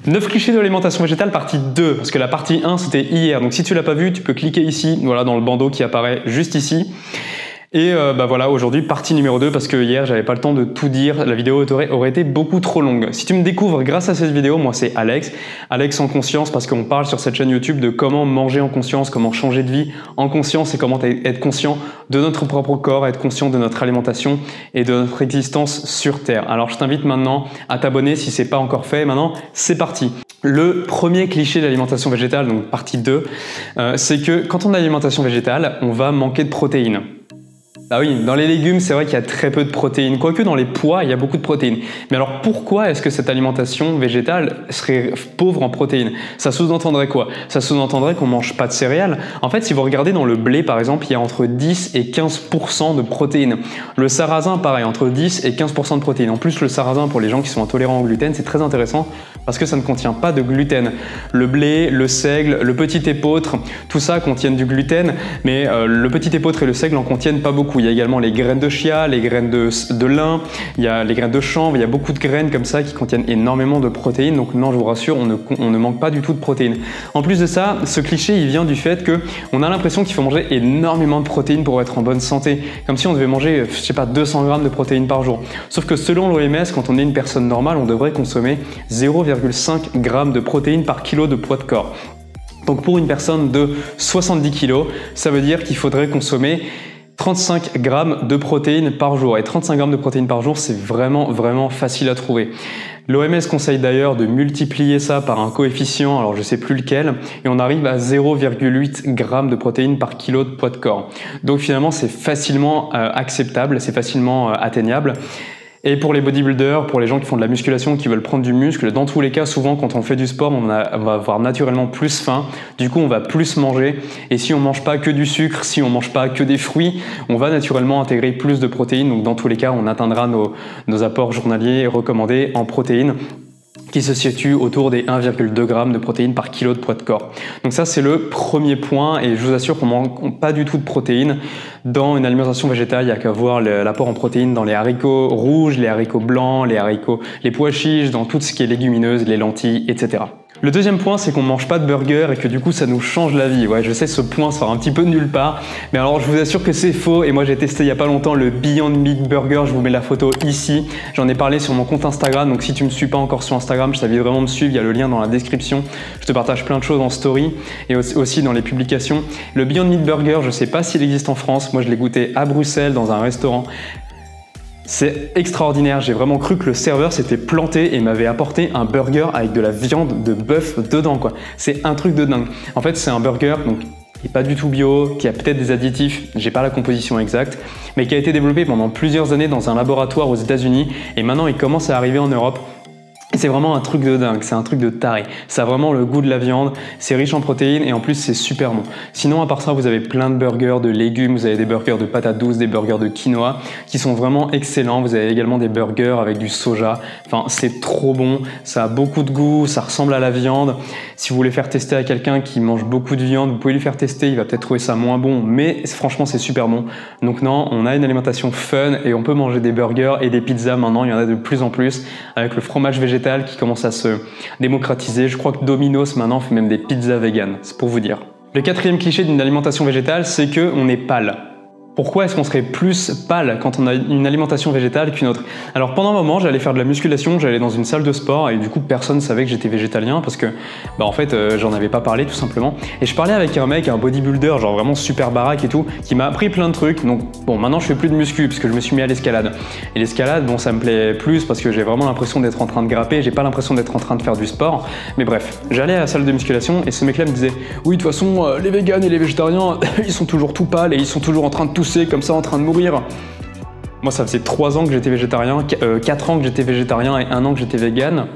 9 clichés de l'alimentation végétale, partie 2, parce que la partie 1 c'était hier, donc si tu l'as pas vu, tu peux cliquer ici, voilà, dans le bandeau qui apparaît juste ici. Et voilà, aujourd'hui, partie numéro 2, parce que hier, j'avais pas le temps de tout dire, la vidéo aurait été beaucoup trop longue. Si tu me découvres grâce à cette vidéo, moi c'est Alex en conscience, parce qu'on parle sur cette chaîne YouTube de comment manger en conscience, comment changer de vie en conscience et comment être conscient de notre propre corps, être conscient de notre alimentation et de notre existence sur Terre. Alors je t'invite maintenant à t'abonner si c'est pas encore fait. Maintenant, c'est parti. Le premier cliché de l'alimentation végétale, donc partie 2, c'est que quand on a l'alimentation végétale, on va manquer de protéines. Ah oui, dans les légumes, c'est vrai qu'il y a très peu de protéines. Quoique dans les pois, il y a beaucoup de protéines. Mais alors pourquoi est-ce que cette alimentation végétale serait pauvre en protéines? Ça sous-entendrait quoi? Ça sous-entendrait qu'on ne mange pas de céréales. En fait, si vous regardez dans le blé, par exemple, il y a entre 10 et 15% de protéines. Le sarrasin, pareil, entre 10 et 15% de protéines. En plus, le sarrasin, pour les gens qui sont intolérants au gluten, c'est très intéressant parce que ça ne contient pas de gluten. Le blé, le seigle, le petit épeautre, tout ça contiennent du gluten, mais le petit épeautre et le seigle en contiennent pas beaucoup. Il y a également les graines de chia, les graines de lin, il y a les graines de chanvre, il y a beaucoup de graines comme ça qui contiennent énormément de protéines. Donc non, je vous rassure, on ne manque pas du tout de protéines. En plus de ça, ce cliché, il vient du fait qu'on a l'impression qu'il faut manger énormément de protéines pour être en bonne santé. Comme si on devait manger, je sais pas, 200 grammes de protéines par jour. Sauf que selon l'OMS, quand on est une personne normale, on devrait consommer 0,5 g de protéines par kilo de poids de corps. Donc pour une personne de 70 kg, ça veut dire qu'il faudrait consommer 35 grammes de protéines par jour. Et 35 grammes de protéines par jour, c'est vraiment facile à trouver. L'OMS conseille d'ailleurs de multiplier ça par un coefficient, alors je sais plus lequel, et on arrive à 0,8 grammes de protéines par kilo de poids de corps. Donc finalement, c'est facilement acceptable, c'est facilement atteignable. Et pour les bodybuilders, pour les gens qui font de la musculation, qui veulent prendre du muscle, dans tous les cas, souvent quand on fait du sport, on va avoir naturellement plus faim, du coup on va plus manger, et si on mange pas que du sucre, si on mange pas que des fruits, on va naturellement intégrer plus de protéines, donc dans tous les cas on atteindra nos apports journaliers recommandés en protéines, qui se situe autour des 1,2 g de protéines par kilo de poids de corps. Donc ça c'est le premier point, et je vous assure qu'on ne manque pas du tout de protéines dans une alimentation végétale. Il n'y a qu'à voir l'apport en protéines dans les haricots rouges, les haricots blancs, les pois chiches, dans tout ce qui est légumineuse, les lentilles, etc. Le deuxième point, c'est qu'on ne mange pas de burger et que du coup ça nous change la vie. Ouais, je sais, ce point sort un petit peu de nulle part, mais alors je vous assure que c'est faux, et moi j'ai testé il n'y a pas longtemps le Beyond Meat Burger, je vous mets la photo ici, j'en ai parlé sur mon compte Instagram, donc si tu ne me suis pas encore sur Instagram, je t'invite vraiment à me suivre, il y a le lien dans la description, je te partage plein de choses en story et aussi dans les publications. Le Beyond Meat Burger, je ne sais pas s'il existe en France, moi je l'ai goûté à Bruxelles dans un restaurant. C'est extraordinaire, j'ai vraiment cru que le serveur s'était planté et m'avait apporté un burger avec de la viande de bœuf dedans, quoi. C'est un truc de dingue. En fait, c'est un burger donc, qui n'est pas du tout bio, qui a peut-être des additifs, j'ai pas la composition exacte, mais qui a été développé pendant plusieurs années dans un laboratoire aux États-Unis, et maintenant il commence à arriver en Europe. C'est vraiment un truc de dingue, c'est un truc de taré. Ça a vraiment le goût de la viande, c'est riche en protéines et en plus c'est super bon. Sinon à part ça, vous avez plein de burgers de légumes, vous avez des burgers de patates douces, des burgers de quinoa qui sont vraiment excellents. Vous avez également des burgers avec du soja. Enfin, c'est trop bon, ça a beaucoup de goût, ça ressemble à la viande. Si vous voulez faire tester à quelqu'un qui mange beaucoup de viande, vous pouvez lui faire tester, il va peut-être trouver ça moins bon, mais franchement c'est super bon. Donc non, on a une alimentation fun et on peut manger des burgers et des pizzas maintenant, il y en a de plus en plus avec le fromage végétal qui commence à se démocratiser. Je crois que Domino's maintenant fait même des pizzas véganes, c'est pour vous dire. Le quatrième cliché d'une alimentation végétale, c'est qu'on est pâle. Pourquoi est-ce qu'on serait plus pâle quand on a une alimentation végétale qu'une autre? Alors pendant un moment, j'allais faire de la musculation, j'allais dans une salle de sport et du coup personne ne savait que j'étais végétalien parce que en fait j'en avais pas parlé tout simplement. Et je parlais avec un mec, un bodybuilder, genre vraiment super baraque et tout, qui m'a appris plein de trucs. Donc bon, maintenant je fais plus de muscu parce que je me suis mis à l'escalade. Et l'escalade, bon, ça me plaît plus parce que j'ai vraiment l'impression d'être en train de grapper, j'ai pas l'impression d'être en train de faire du sport. Mais bref, j'allais à la salle de musculation et ce mec là me disait oui, de toute façon les véganes et les végétariens ils sont toujours tout pâles et ils sont toujours en train de tousser comme ça en train de mourir. Moi ça faisait 3 ans que j'étais végétarien, 4 ans que j'étais végétarien et 1 an que j'étais vegan.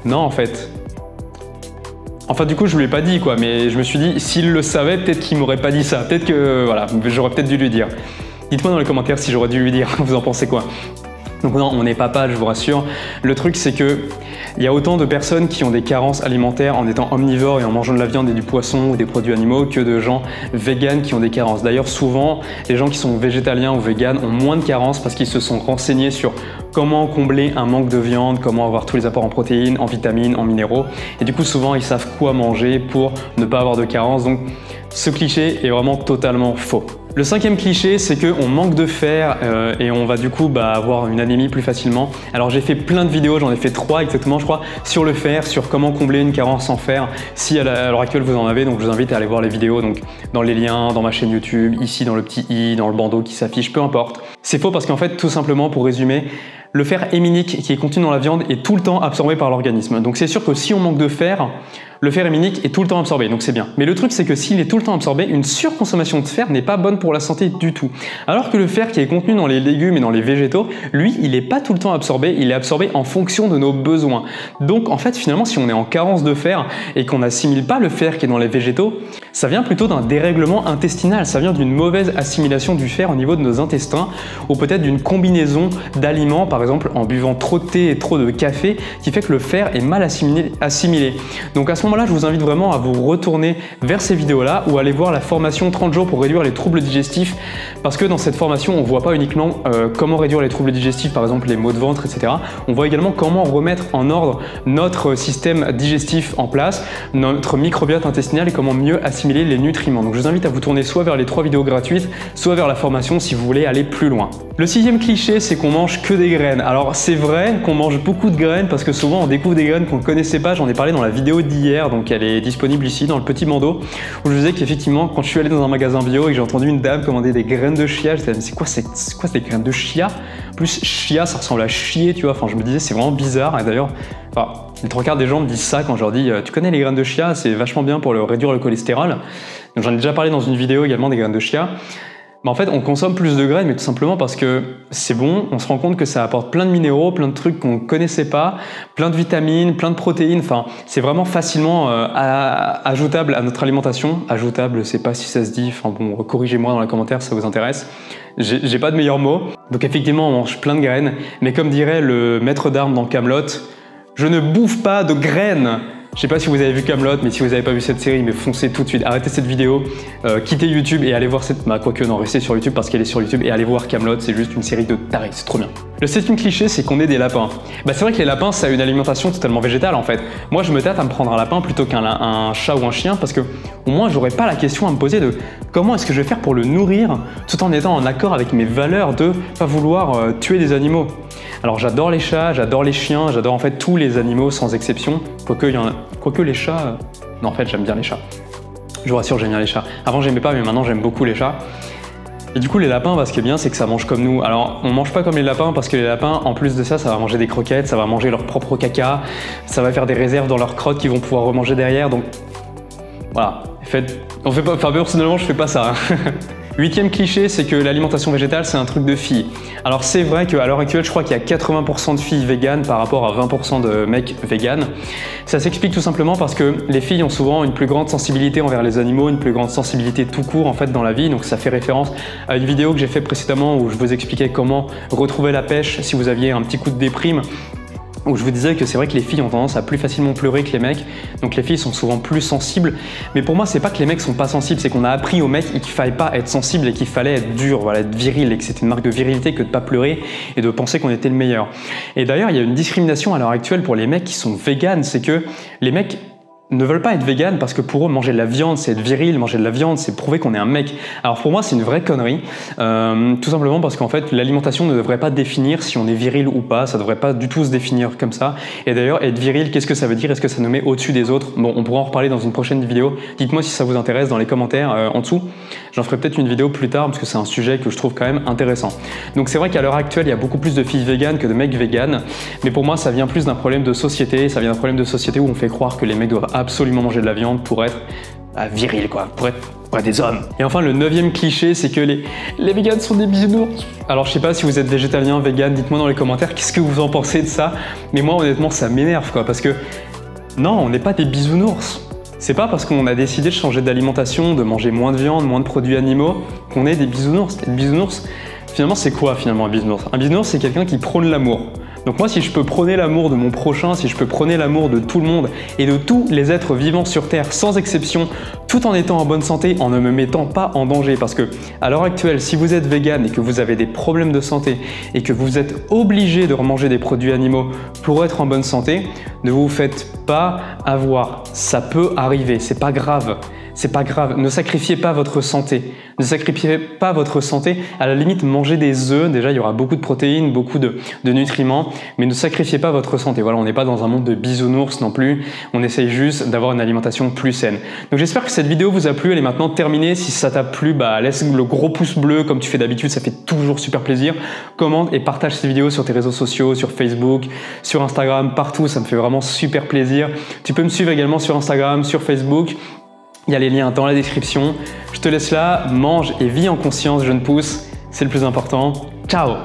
Non en fait. Enfin du coup je lui ai pas dit quoi, mais je me suis dit s'il le savait peut-être qu'il m'aurait pas dit ça, peut-être que voilà, j'aurais peut-être dû lui dire. Dites-moi dans les commentaires si j'aurais dû lui dire, vous en pensez quoi? Donc non, on n'est pas pâle, je vous rassure. Le truc, c'est que il y a autant de personnes qui ont des carences alimentaires en étant omnivores et en mangeant de la viande et du poisson ou des produits animaux que de gens véganes qui ont des carences. D'ailleurs, souvent, les gens qui sont végétaliens ou véganes ont moins de carences parce qu'ils se sont renseignés sur comment combler un manque de viande, comment avoir tous les apports en protéines, en vitamines, en minéraux. Et du coup, souvent, ils savent quoi manger pour ne pas avoir de carences. Donc, ce cliché est vraiment totalement faux. Le cinquième cliché, c'est qu'on manque de fer et on va du coup avoir une anémie plus facilement. Alors j'ai fait plein de vidéos, j'en ai fait 3 exactement je crois, sur le fer, sur comment combler une carence en fer, si à l'heure actuelle vous en avez, donc je vous invite à aller voir les vidéos donc dans les liens, dans ma chaîne YouTube, ici dans le petit i, dans le bandeau qui s'affiche, peu importe. C'est faux parce qu'en fait, tout simplement pour résumer, le fer héminique qui est contenu dans la viande est tout le temps absorbé par l'organisme. Donc c'est sûr que si on manque de fer, le fer héminique est tout le temps absorbé, donc c'est bien. Mais le truc, c'est que s'il est tout le temps absorbé, une surconsommation de fer n'est pas bonne pour la santé du tout. Alors que le fer qui est contenu dans les légumes et dans les végétaux, lui, il n'est pas tout le temps absorbé, il est absorbé en fonction de nos besoins. Donc en fait, finalement, si on est en carence de fer et qu'on n'assimile pas le fer qui est dans les végétaux, ça vient plutôt d'un dérèglement intestinal, ça vient d'une mauvaise assimilation du fer au niveau de nos intestins, ou peut-être d'une combinaison d'aliments, par exemple en buvant trop de thé et trop de café, qui fait que le fer est mal assimilé. Donc à ce moment-là, je vous invite vraiment à vous retourner vers ces vidéos-là ou aller voir la formation 30 jours pour réduire les troubles digestifs, parce que dans cette formation, on ne voit pas uniquement comment réduire les troubles digestifs, par exemple les maux de ventre, etc. On voit également comment remettre en ordre notre système digestif en place, notre microbiote intestinal et comment mieux assimiler les nutriments. Donc je vous invite à vous tourner soit vers les 3 vidéos gratuites, soit vers la formation si vous voulez aller plus loin. Le 6e cliché, c'est qu'on mange que des graines. Alors c'est vrai qu'on mange beaucoup de graines parce que souvent on découvre des graines qu'on ne connaissait pas. J'en ai parlé dans la vidéo d'hier, donc elle est disponible ici dans le petit bandeau, où je disais qu'effectivement quand je suis allé dans un magasin bio et que j'ai entendu une dame commander des graines de chia, j'étais là, mais c'est quoi ces graines de chia? En plus chia, ça ressemble à chier, tu vois. Enfin je me disais c'est vraiment bizarre. Et d'ailleurs, les 3/4 des gens me disent ça quand je leur dis tu connais les graines de chia, c'est vachement bien pour réduire le cholestérol. Donc j'en ai déjà parlé dans une vidéo également des graines de chia. Mais en fait, on consomme plus de graines, mais tout simplement parce que c'est bon, on se rend compte que ça apporte plein de minéraux, plein de trucs qu'on ne connaissait pas, plein de vitamines, plein de protéines, enfin, c'est vraiment facilement ajoutable à notre alimentation. Ajoutable, je sais pas si ça se dit, enfin bon, corrigez-moi dans les commentaires si ça vous intéresse. J'ai pas de meilleur mot. Donc effectivement, on mange plein de graines, mais comme dirait le maître d'armes dans Kaamelott, je ne bouffe pas de graines. Je sais pas si vous avez vu Kaamelott, mais si vous n'avez pas vu cette série, mais foncez tout de suite, arrêtez cette vidéo, quittez YouTube et allez voir cette... quoique non, restez sur YouTube parce qu'elle est sur YouTube et allez voir Kaamelott, c'est juste une série de tarés, c'est trop bien. Le 7e cliché, c'est qu'on est des lapins. C'est vrai que les lapins, ça a une alimentation totalement végétale en fait. Moi, je me tâte à me prendre un lapin plutôt qu'un chat ou un chien parce que au moins, j'aurais pas la question à me poser de comment est-ce que je vais faire pour le nourrir tout en étant en accord avec mes valeurs de pas vouloir tuer des animaux. Alors j'adore les chats, j'adore les chiens, j'adore en fait tous les animaux sans exception, quoique les chats... Non en fait j'aime bien les chats, je vous rassure j'aime bien les chats. Avant j'aimais pas mais maintenant j'aime beaucoup les chats. Et du coup les lapins, ce qui est bien c'est que ça mange comme nous. Alors on mange pas comme les lapins parce que les lapins en plus de ça, ça va manger des croquettes, ça va manger leur propre caca, ça va faire des réserves dans leurs crottes qu'ils vont pouvoir remanger derrière, donc voilà. Personnellement je fais pas ça. 8e cliché, c'est que l'alimentation végétale, c'est un truc de filles. Alors c'est vrai qu'à l'heure actuelle, je crois qu'il y a 80% de filles véganes par rapport à 20% de mecs véganes. Ça s'explique tout simplement parce que les filles ont souvent une plus grande sensibilité envers les animaux, une plus grande sensibilité tout court en fait dans la vie. Donc ça fait référence à une vidéo que j'ai fait précédemment où je vous expliquais comment retrouver la pêche si vous aviez un petit coup de déprime, où je vous disais que c'est vrai que les filles ont tendance à plus facilement pleurer que les mecs, donc les filles sont souvent plus sensibles. Mais pour moi, c'est pas que les mecs sont pas sensibles, c'est qu'on a appris aux mecs qu'il fallait pas être sensible et qu'il fallait être dur, voilà, être viril, et que c'était une marque de virilité que de pas pleurer et de penser qu'on était le meilleur. Et d'ailleurs, il y a une discrimination à l'heure actuelle pour les mecs qui sont véganes, c'est que les mecs ne veulent pas être véganes parce que pour eux manger de la viande c'est être viril, manger de la viande c'est prouver qu'on est un mec. Alors pour moi c'est une vraie connerie, tout simplement parce qu'en fait l'alimentation ne devrait pas définir si on est viril ou pas, ça devrait pas du tout se définir comme ça. Et d'ailleurs être viril, qu'est-ce que ça veut dire? Est-ce que ça nous met au-dessus des autres? Bon, on pourra en reparler dans une prochaine vidéo, dites-moi si ça vous intéresse dans les commentaires en dessous. J'en ferai peut-être une vidéo plus tard parce que c'est un sujet que je trouve quand même intéressant. Donc c'est vrai qu'à l'heure actuelle il y a beaucoup plus de filles véganes que de mecs véganes, mais pour moi ça vient plus d'un problème de société, ça vient d'un problème de société où on fait croire que les mecs doivent absolument manger de la viande pour être viril quoi, pour être des hommes. Et enfin le 9e cliché, c'est que les véganes sont des bisounours. Alors je sais pas si vous êtes végétalien, vegan, dites-moi dans les commentaires qu'est-ce que vous en pensez de ça, mais moi honnêtement ça m'énerve quoi, parce que non, on n'est pas des bisounours. C'est pas parce qu'on a décidé de changer d'alimentation, de manger moins de viande, moins de produits animaux, qu'on est des bisounours. Être bisounours, finalement, c'est quoi finalement un bisounours? Un bisounours, c'est quelqu'un qui prône l'amour. Donc moi, si je peux prôner l'amour de mon prochain, si je peux prôner l'amour de tout le monde et de tous les êtres vivants sur Terre, sans exception, tout en étant en bonne santé, en ne me mettant pas en danger. Parce que à l'heure actuelle, si vous êtes vegan et que vous avez des problèmes de santé et que vous êtes obligé de remanger des produits animaux pour être en bonne santé, ne vous faites pas avoir. Ça peut arriver, c'est pas grave. C'est pas grave, ne sacrifiez pas votre santé. Ne sacrifiez pas votre santé. À la limite, mangez des œufs. Déjà, il y aura beaucoup de protéines, beaucoup de nutriments, mais ne sacrifiez pas votre santé. Voilà, on n'est pas dans un monde de bisounours non plus. On essaye juste d'avoir une alimentation plus saine. Donc j'espère que cette vidéo vous a plu. Elle est maintenant terminée. Si ça t'a plu, laisse le gros pouce bleu comme tu fais d'habitude. Ça fait toujours super plaisir. Commente et partage cette vidéo sur tes réseaux sociaux, sur Facebook, sur Instagram, partout. Ça me fait vraiment super plaisir. Tu peux me suivre également sur Instagram, sur Facebook. Il y a les liens dans la description. Je te laisse là, mange et vis en conscience, jeune pouce. C'est le plus important. Ciao!